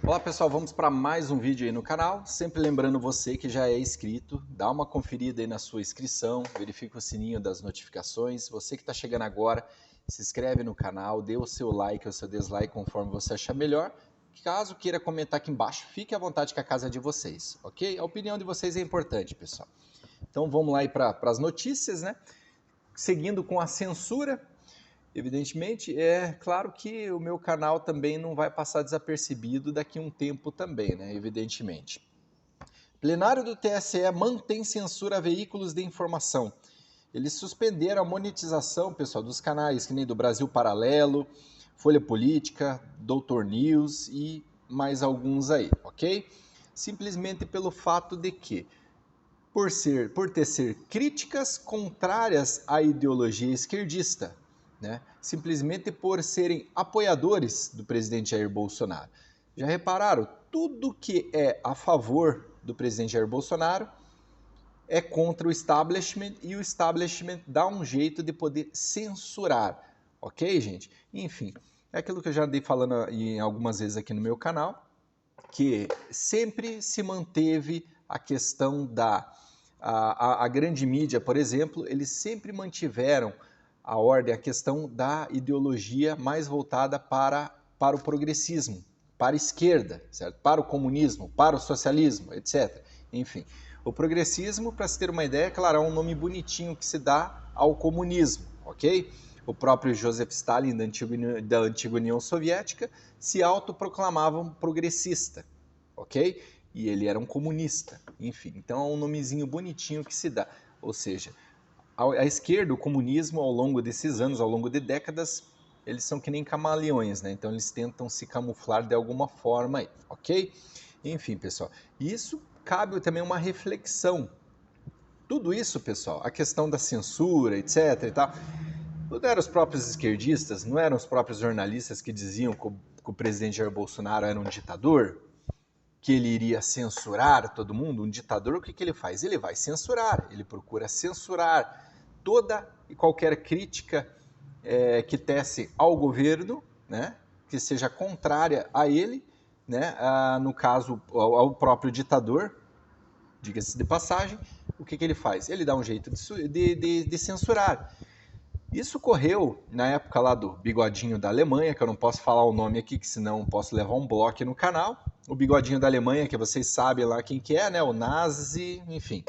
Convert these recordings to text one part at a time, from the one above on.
Olá pessoal, vamos para mais um vídeo aí no canal. Sempre lembrando você que já é inscrito, dá uma conferida aí na sua inscrição, verifica o sininho das notificações. Você que está chegando agora, se inscreve no canal, dê o seu like ou seu dislike conforme você achar melhor. Caso queira comentar aqui embaixo, fique à vontade que a casa é de vocês, ok? A opinião de vocês é importante, pessoal. Então vamos lá para as notícias, né? Seguindo com a censura. Evidentemente, é claro que o meu canal também não vai passar desapercebido daqui a um tempo também, né? Evidentemente. Plenário do TSE mantém censura a veículos de informação. Eles suspenderam a monetização, pessoal, dos canais que nem do Brasil Paralelo, Folha Política, Doutor News e mais alguns aí, ok? Simplesmente pelo fato de que, por tecer críticas contrárias à ideologia esquerdista, né? Simplesmente por serem apoiadores do presidente Jair Bolsonaro. Já repararam? Tudo que é a favor do presidente Jair Bolsonaro é contra o establishment e o establishment dá um jeito de poder censurar, ok, gente? Enfim, é aquilo que eu já andei falando em algumas vezes aqui no meu canal, que sempre se manteve a questão da a grande mídia, por exemplo, eles sempre mantiveram a ordem, a questão da ideologia mais voltada para o progressismo, para a esquerda, certo? Para o comunismo, para o socialismo, etc. Enfim, o progressismo, para se ter uma ideia, claro, é um nome bonitinho que se dá ao comunismo, ok? O próprio Joseph Stalin, da antiga União Soviética, se autoproclamava um progressista, ok? E ele era um comunista, enfim. Então é um nomezinho bonitinho que se dá. Ou seja, a esquerda, o comunismo, ao longo desses anos, ao longo de décadas, eles são que nem camaleões, né? Então eles tentam se camuflar de alguma forma aí, ok? Enfim, pessoal, isso cabe também uma reflexão. Tudo isso, pessoal, a questão da censura, etc e tal, não eram os próprios esquerdistas, não eram os próprios jornalistas que diziam que o presidente Jair Bolsonaro era um ditador? Que ele iria censurar todo mundo? Um ditador, o que ele faz? Ele vai censurar, ele procura censurar toda e qualquer crítica que tece ao governo, né, que seja contrária a ele, né, no caso ao próprio ditador, diga-se de passagem. O que ele faz? Ele dá um jeito de censurar. Isso ocorreu na época lá do Bigodinho da Alemanha, que eu não posso falar o nome aqui, que senão posso levar um bloco no canal. O Bigodinho da Alemanha, que vocês sabem lá quem que é, né? O nazi, enfim.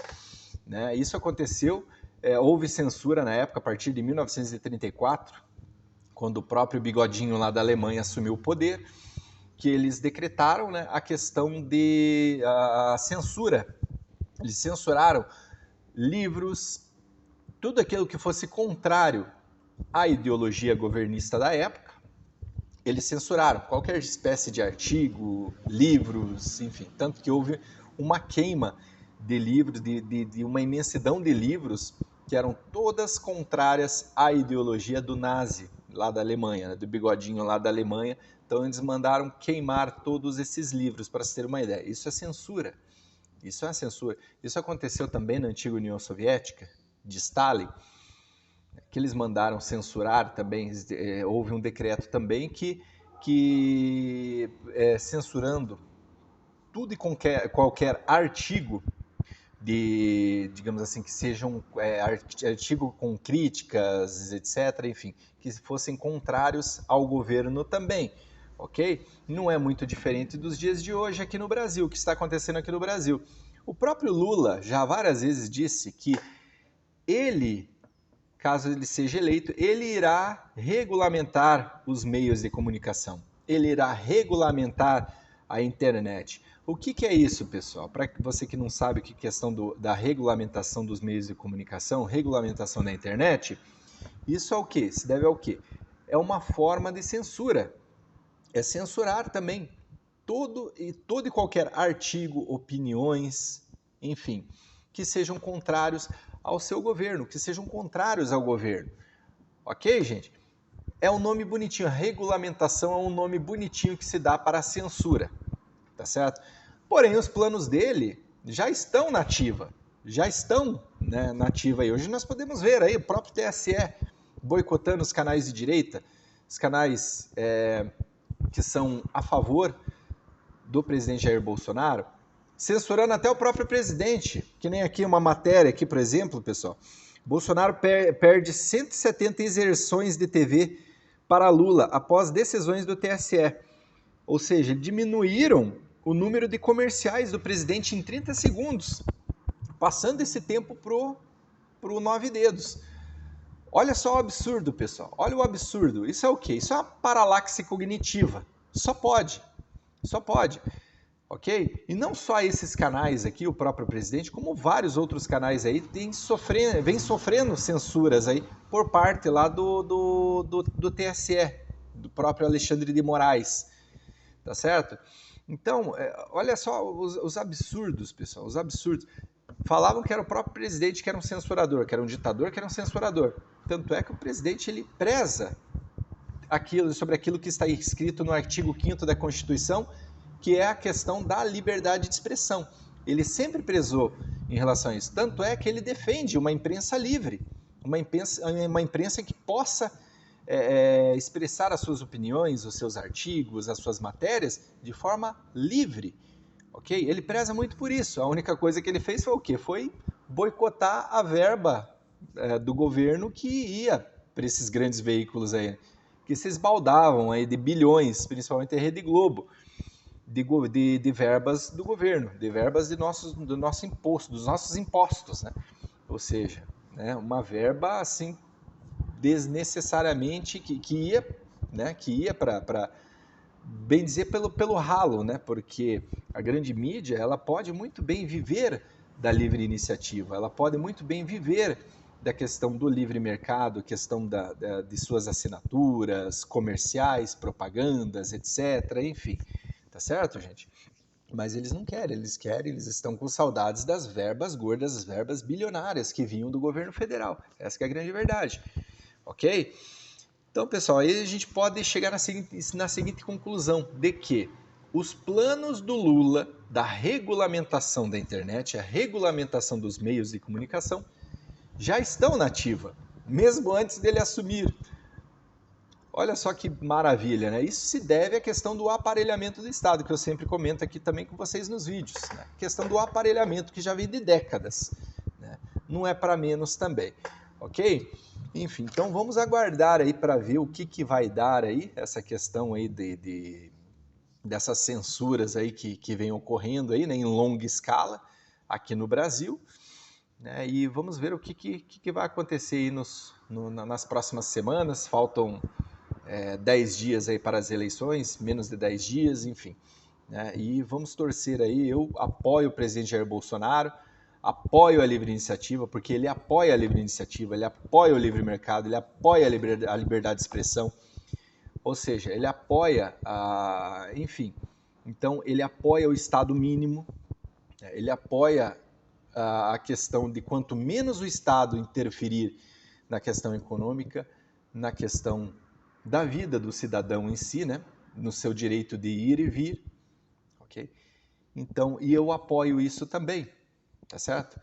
Né? Isso aconteceu, houve censura na época, a partir de 1934, quando o próprio Bigodinho lá da Alemanha assumiu o poder, que eles decretaram, né, a questão de censura. Eles censuraram livros, tudo aquilo que fosse contrário à ideologia governista da época, eles censuraram qualquer espécie de artigo, livros, enfim, tanto que houve uma queima de livros, de uma imensidão de livros que eram todas contrárias à ideologia do nazi, lá da Alemanha, né, do Bigodinho lá da Alemanha. Então eles mandaram queimar todos esses livros, para se ter uma ideia. Isso é censura. Isso é censura. Isso aconteceu também na antiga União Soviética, de Stalin, que eles mandaram censurar também. Houve um decreto também que censurando tudo e qualquer artigo de, digamos assim, que sejam artigo com críticas, etc., enfim, que fossem contrários ao governo também, ok? Não é muito diferente dos dias de hoje aqui no Brasil, o que está acontecendo aqui no Brasil. O próprio Lula já várias vezes disse que ele, caso ele seja eleito, ele irá regulamentar os meios de comunicação. Ele irá regulamentar a internet. O que é isso, pessoal? Para você que não sabe o que é questão da regulamentação dos meios de comunicação, regulamentação da internet, isso é o quê? Se deve ao quê? É uma forma de censura. É censurar também todo e qualquer artigo, opiniões, enfim, que sejam contrários ao seu governo, que sejam contrários ao governo. Ok, gente? É um nome bonitinho. A regulamentação é um nome bonitinho que se dá para a censura. Tá certo? Porém, os planos dele já estão na ativa. Já estão, né, na ativa aí. Hoje nós podemos ver aí o próprio TSE boicotando os canais de direita, os canais que são a favor do presidente Jair Bolsonaro, censurando até o próprio presidente, que nem aqui uma matéria aqui, por exemplo, pessoal. Bolsonaro perde 170 inserções de TV para Lula após decisões do TSE. Ou seja, diminuíram o número de comerciais do presidente em 30 segundos, passando esse tempo pro 9 dedos. Olha só o absurdo, pessoal. Olha o absurdo. Isso é o quê? Isso é uma paralaxe cognitiva. Só pode. Só pode. Ok? E não só esses canais aqui, o próprio presidente, como vários outros canais aí vem sofrendo censuras aí por parte lá do TSE, do próprio Alexandre de Moraes. Tá certo? Então, olha só os absurdos, pessoal, os absurdos. Falavam que era o próprio presidente que era um censurador, que era um ditador, que era um censurador. Tanto é que o presidente ele preza sobre aquilo que está escrito no artigo 5º da Constituição, que é a questão da liberdade de expressão. Ele sempre prezou em relação a isso. Tanto é que ele defende uma imprensa livre, uma imprensa que possa expressar as suas opiniões, os seus artigos, as suas matérias de forma livre. Okay? Ele preza muito por isso. A única coisa que ele fez foi o quê? Foi boicotar a verba do governo que ia para esses grandes veículos aí, que se esbaldavam aí de bilhões, principalmente a Rede Globo, de verbas do governo, de verbas do nosso imposto, dos nossos impostos, né? Ou seja, né, uma verba assim desnecessariamente que ia para bem dizer pelo ralo, né? Porque a grande mídia ela pode muito bem viver da livre iniciativa, ela pode muito bem viver da questão do livre mercado, questão de suas assinaturas, comerciais, propagandas, etc. Enfim, tá certo, gente? Mas eles não querem, eles estão com saudades das verbas gordas, das verbas bilionárias que vinham do governo federal. Essa que é a grande verdade, ok? Então, pessoal, aí a gente pode chegar na seguinte conclusão, de que os planos do Lula, da regulamentação da internet, a regulamentação dos meios de comunicação, já estão na ativa, mesmo antes dele assumir. Olha só que maravilha, né? Isso se deve à questão do aparelhamento do Estado, que eu sempre comento aqui também com vocês nos vídeos. Né? Questão do aparelhamento que já vem de décadas. Né? Não é para menos também, ok? Enfim, então vamos aguardar aí para ver o que vai dar aí, essa questão aí dessas censuras aí que vem ocorrendo aí, né, em longa escala aqui no Brasil. Né? E vamos ver o que vai acontecer aí nas próximas semanas. Faltam 10 dias aí para as eleições, menos de 10 dias, enfim. Né? E vamos torcer aí, eu apoio o presidente Jair Bolsonaro, apoio a livre iniciativa, porque ele apoia a livre iniciativa, ele apoia o livre mercado, ele apoia a liberdade de expressão, ou seja, ele apoia, enfim, então ele apoia o Estado mínimo, ele apoia a questão de quanto menos o Estado interferir na questão econômica, na questão da vida do cidadão em si, né? No seu direito de ir e vir, ok? Então, e eu apoio isso também, tá certo?